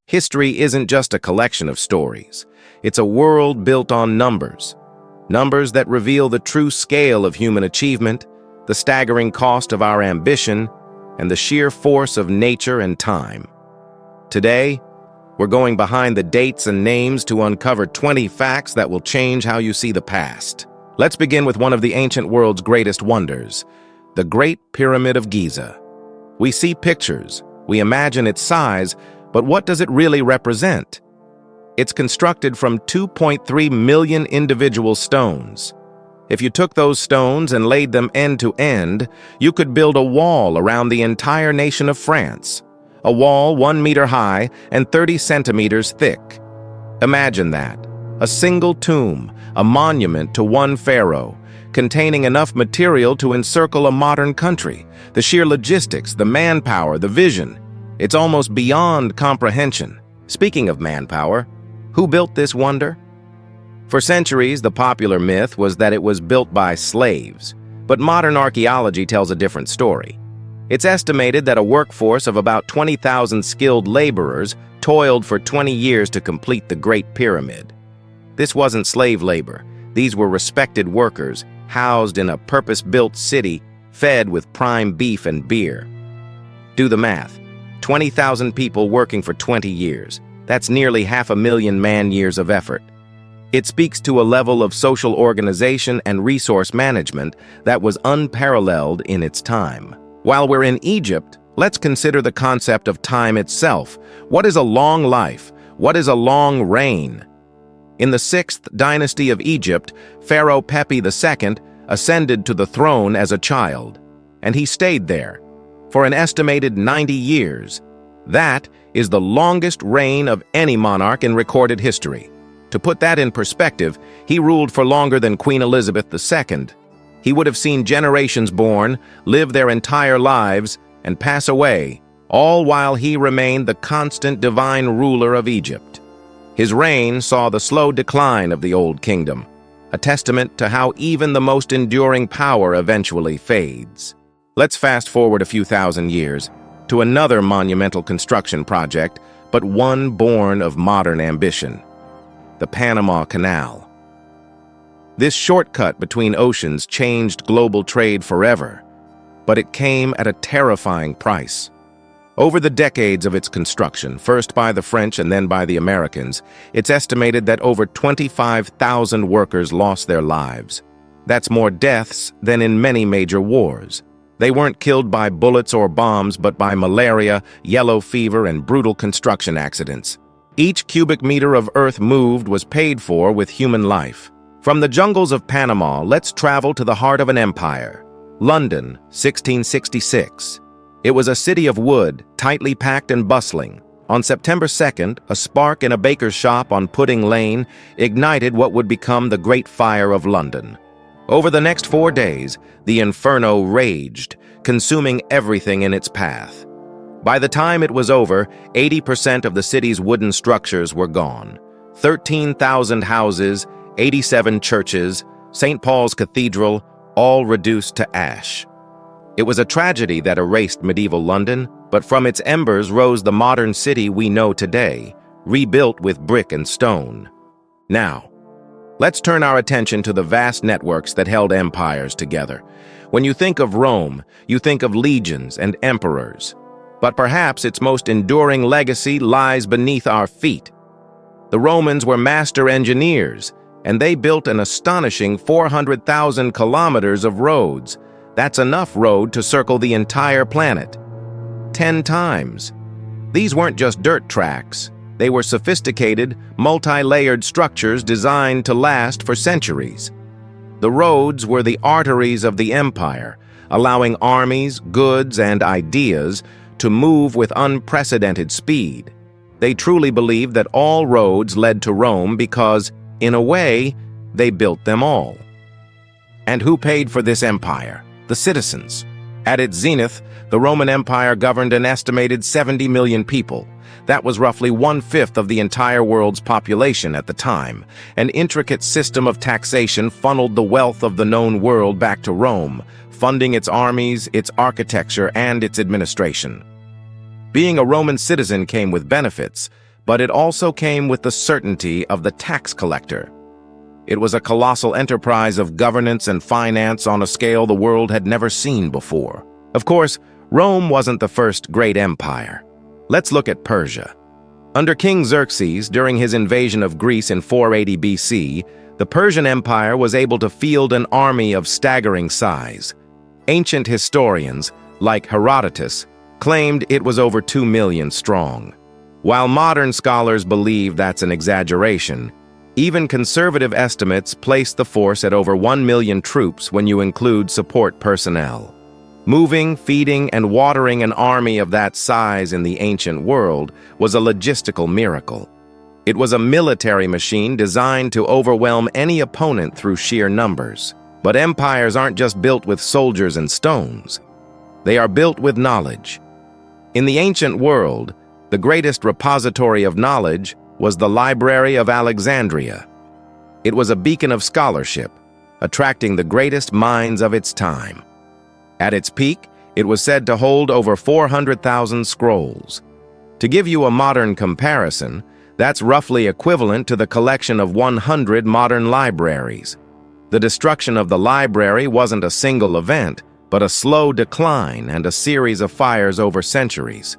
History isn't just a collection of stories. It's a world built on numbers. Numbers that reveal the true scale of human achievement, the staggering cost of our ambition, and the sheer force of nature and time. Today, we're going behind the dates and names to uncover 20 facts that will change how you see the past. Let's begin with one of the ancient world's greatest wonders, the Great Pyramid of Giza. We see pictures, we imagine its size, but what does it really represent? It's constructed from 2.3 million individual stones. If you took those stones and laid them end to end, you could build a wall around the entire nation of France. A wall 1 meter high and 30 centimeters thick. Imagine that. A single tomb, a monument to one pharaoh, containing enough material to encircle a modern country. The sheer logistics, the manpower, the vision. It's almost beyond comprehension. Speaking of manpower, who built this wonder? For centuries, the popular myth was that it was built by slaves, but modern archaeology tells a different story. It's estimated that a workforce of about 20,000 skilled laborers toiled for 20 years to complete the Great Pyramid. This wasn't slave labor. These were respected workers, housed in a purpose-built city, fed with prime beef and beer. Do the math. 20,000 people working for 20 years. That's nearly 500,000 man-years of effort. It speaks to a level of social organization and resource management that was unparalleled in its time. While we're in Egypt, let's consider the concept of time itself. What is a long life? What is a long reign? In the 6th dynasty of Egypt, Pharaoh Pepi II ascended to the throne as a child, and he stayed there for an estimated 90 years. That is the longest reign of any monarch in recorded history. To put that in perspective, he ruled for longer than Queen Elizabeth II. He would have seen generations born, live their entire lives, and pass away, all while he remained the constant divine ruler of Egypt. His reign saw the slow decline of the Old Kingdom, a testament to how even the most enduring power eventually fades. Let's fast forward a few thousand years to another monumental construction project, but one born of modern ambition: the Panama Canal. This shortcut between oceans changed global trade forever, but it came at a terrifying price. Over the decades of its construction, first by the French and then by the Americans, it's estimated that over 25,000 workers lost their lives. That's more deaths than in many major wars. They weren't killed by bullets or bombs, but by malaria, yellow fever, and brutal construction accidents. Each cubic meter of earth moved was paid for with human life. From the jungles of Panama, let's travel to the heart of an empire. London, 1666. It was a city of wood, tightly packed and bustling. On September 2nd, a spark in a baker's shop on Pudding Lane ignited what would become the Great Fire of London. Over the next 4 days, the inferno raged, consuming everything in its path. By the time it was over, 80% of the city's wooden structures were gone. 13,000 houses, 87 churches, St. Paul's Cathedral, all reduced to ash. It was a tragedy that erased medieval London, but from its embers rose the modern city we know today, rebuilt with brick and stone. Now, let's turn our attention to the vast networks that held empires together. When you think of Rome, you think of legions and emperors. But perhaps its most enduring legacy lies beneath our feet. The Romans were master engineers, and they built an astonishing 400,000 kilometers of roads. That's enough road to circle the entire planet 10 times. These weren't just dirt tracks. They were sophisticated, multi-layered structures designed to last for centuries. The roads were the arteries of the empire, allowing armies, goods, and ideas to move with unprecedented speed. They truly believed that all roads led to Rome because, in a way, they built them all. And who paid for this empire? The citizens. At its zenith, the Roman Empire governed an estimated 70 million people. That was roughly 1/5 of the entire world's population at the time. An intricate system of taxation funneled the wealth of the known world back to Rome, funding its armies, its architecture, and its administration. Being a Roman citizen came with benefits. but it also came with the certainty of the tax collector. It was a colossal enterprise of governance and finance on a scale the world had never seen before. Of course, Rome wasn't the first great empire. Let's look at Persia. Under King Xerxes, during his invasion of Greece in 480 BC, the Persian Empire was able to field an army of staggering size. Ancient historians, like Herodotus, claimed it was over 2 million strong. While modern scholars believe that's an exaggeration, even conservative estimates place the force at over 1 million troops when you include support personnel. Moving, feeding, and watering an army of that size in the ancient world was a logistical miracle. It was a military machine designed to overwhelm any opponent through sheer numbers. But empires aren't just built with soldiers and stones. They are built with knowledge. In the ancient world, the greatest repository of knowledge was the Library of Alexandria. It was a beacon of scholarship, attracting the greatest minds of its time. At its peak, it was said to hold over 400,000 scrolls. To give you a modern comparison, that's roughly equivalent to the collection of 100 modern libraries. The destruction of the library wasn't a single event, but a slow decline and a series of fires over centuries.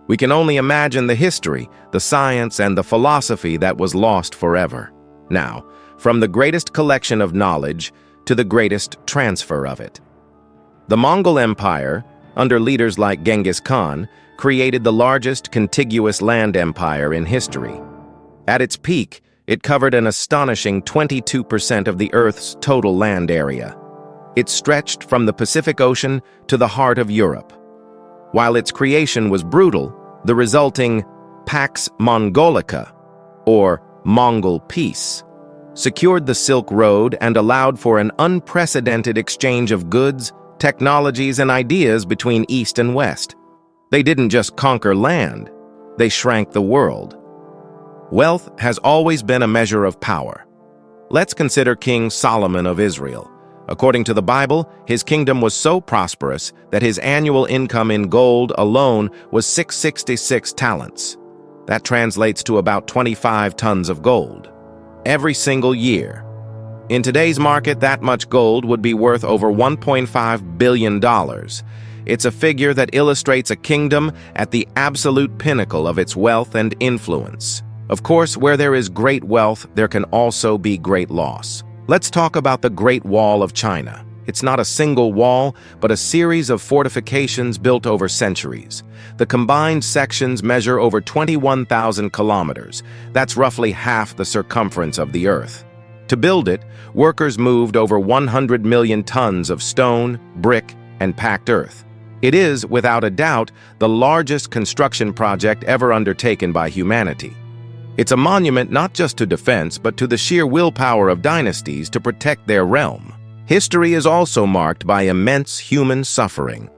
We can only imagine the history, the science, and the philosophy that was lost forever. Now, from the greatest collection of knowledge to the greatest transfer of it. The Mongol Empire, under leaders like Genghis Khan, created the largest contiguous land empire in history. At its peak, it covered an astonishing 22% of the Earth's total land area. It stretched from the Pacific Ocean to the heart of Europe. While its creation was brutal, the resulting Pax Mongolica, or Mongol Peace, secured the Silk Road and allowed for an unprecedented exchange of goods, technologies, and ideas between East and West. They didn't just conquer land, they shrank the world. Wealth has always been a measure of power. Let's consider King Solomon of Israel. According to the Bible, his kingdom was so prosperous that his annual income in gold alone was 666 talents. That translates to about 25 tons of gold every single year. In today's market, that much gold would be worth over $1.5 billion. It's a figure that illustrates a kingdom at the absolute pinnacle of its wealth and influence. Of course, where there is great wealth, there can also be great loss. Let's talk about the Great Wall of China. It's not a single wall, but a series of fortifications built over centuries. The combined sections measure over 21,000 kilometers. That's roughly half the circumference of the Earth. To build it, workers moved over 100 million tons of stone, brick, and packed earth. It is, without a doubt, the largest construction project ever undertaken by humanity. It's a monument not just to defense, but to the sheer willpower of dynasties to protect their realm. History is also marked by immense human suffering.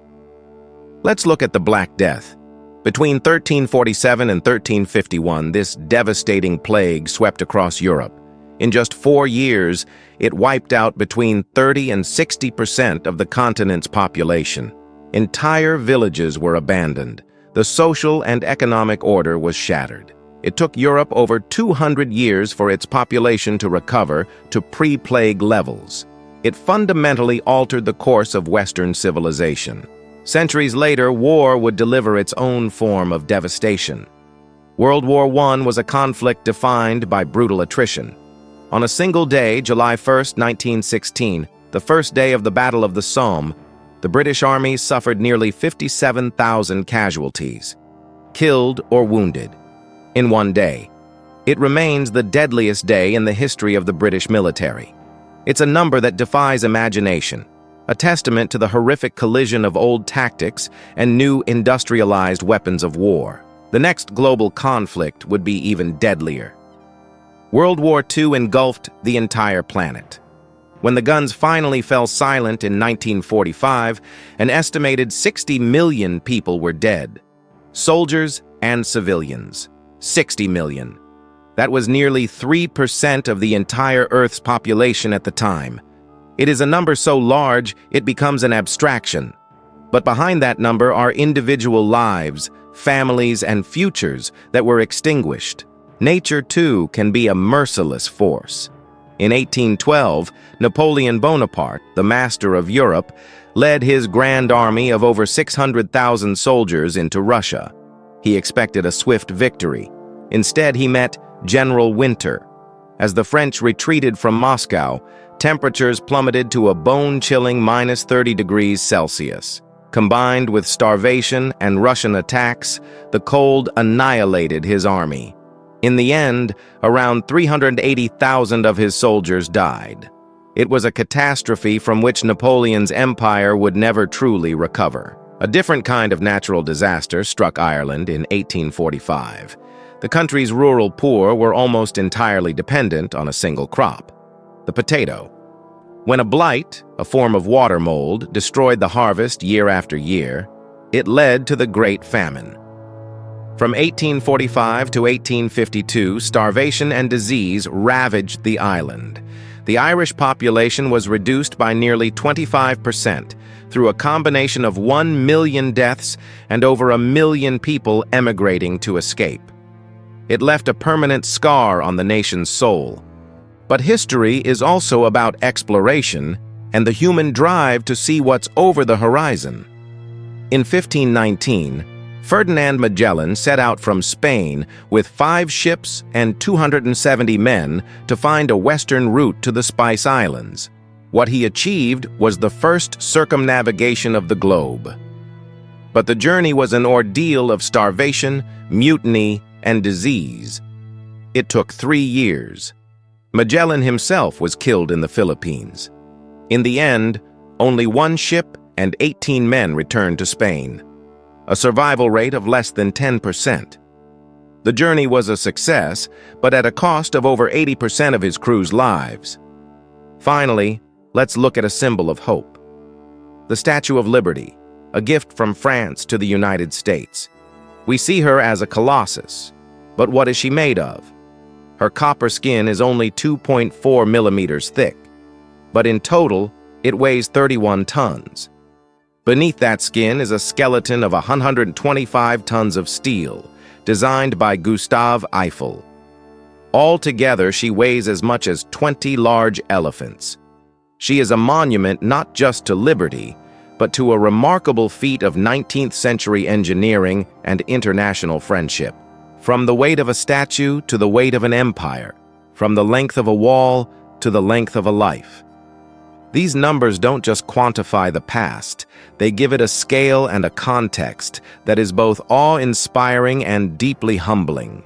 Let's look at the Black Death. Between 1347 and 1351, this devastating plague swept across Europe. In just 4 years, it wiped out between 30 and 60% of the continent's population. Entire villages were abandoned. The social and economic order was shattered. It took Europe over 200 years for its population to recover to pre-plague levels. It fundamentally altered the course of Western civilization. Centuries later, war would deliver its own form of devastation. World War I was a conflict defined by brutal attrition. On a single day, July 1, 1916, the first day of the Battle of the Somme, the British Army suffered nearly 57,000 casualties, killed or wounded, in one day. It remains the deadliest day in the history of the British military. It's a number that defies imagination, a testament to the horrific collision of old tactics and new industrialized weapons of war. The next global conflict would be even deadlier. World War II engulfed the entire planet. When the guns finally fell silent in 1945, an estimated 60 million people were dead. Soldiers and civilians. 60 million. That was nearly 3% of the entire Earth's population at the time. It is a number so large, it becomes an abstraction. But behind that number are individual lives, families, and futures that were extinguished. Nature, too, can be a merciless force. In 1812, Napoleon Bonaparte, the master of Europe, led his grand army of over 600,000 soldiers into Russia. He expected a swift victory. Instead, he met General Winter. As the French retreated from Moscow, temperatures plummeted to a bone-chilling -30 degrees Celsius. Combined with starvation and Russian attacks, the cold annihilated his army. In the end, around 380,000 of his soldiers died. It was a catastrophe from which Napoleon's empire would never truly recover. A different kind of natural disaster struck Ireland in 1845. The country's rural poor were almost entirely dependent on a single crop, the potato. When a blight, a form of water mold, destroyed the harvest year after year, it led to the Great Famine. From 1845 to 1852, starvation and disease ravaged the island. The Irish population was reduced by nearly 25% through a combination of 1 million deaths and over 1 million people emigrating to escape. It left a permanent scar on the nation's soul. But history is also about exploration and the human drive to see what's over the horizon. In 1519, Ferdinand Magellan set out from Spain with 5 ships and 270 men to find a western route to the Spice Islands. What he achieved was the first circumnavigation of the globe. But the journey was an ordeal of starvation, mutiny, and disease. It took 3 years. Magellan himself was killed in the Philippines. In the end, only 1 ship and 18 men returned to Spain, a survival rate of less than 10%. The journey was a success, but at a cost of over 80% of his crew's lives. Finally, let's look at a symbol of hope. The Statue of Liberty, a gift from France to the United States. We see her as a colossus, but what is she made of? Her copper skin is only 2.4 millimeters thick, but in total, it weighs 31 tons. Beneath that skin is a skeleton of 125 tons of steel, designed by Gustave Eiffel. Altogether, she weighs as much as 20 large elephants. She is a monument not just to liberty, but to a remarkable feat of 19th century engineering and international friendship. From the weight of a statue to the weight of an empire, from the length of a wall to the length of a life. These numbers don't just quantify the past, they give it a scale and a context that is both awe-inspiring and deeply humbling.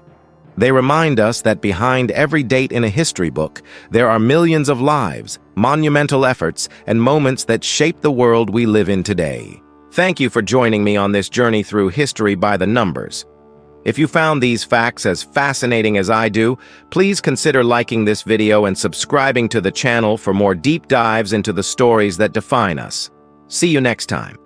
They remind us that behind every date in a history book, there are millions of lives, monumental efforts, and moments that shape the world we live in today. Thank you for joining me on this journey through history by the numbers. If you found these facts as fascinating as I do, please consider liking this video and subscribing to the channel for more deep dives into the stories that define us. See you next time.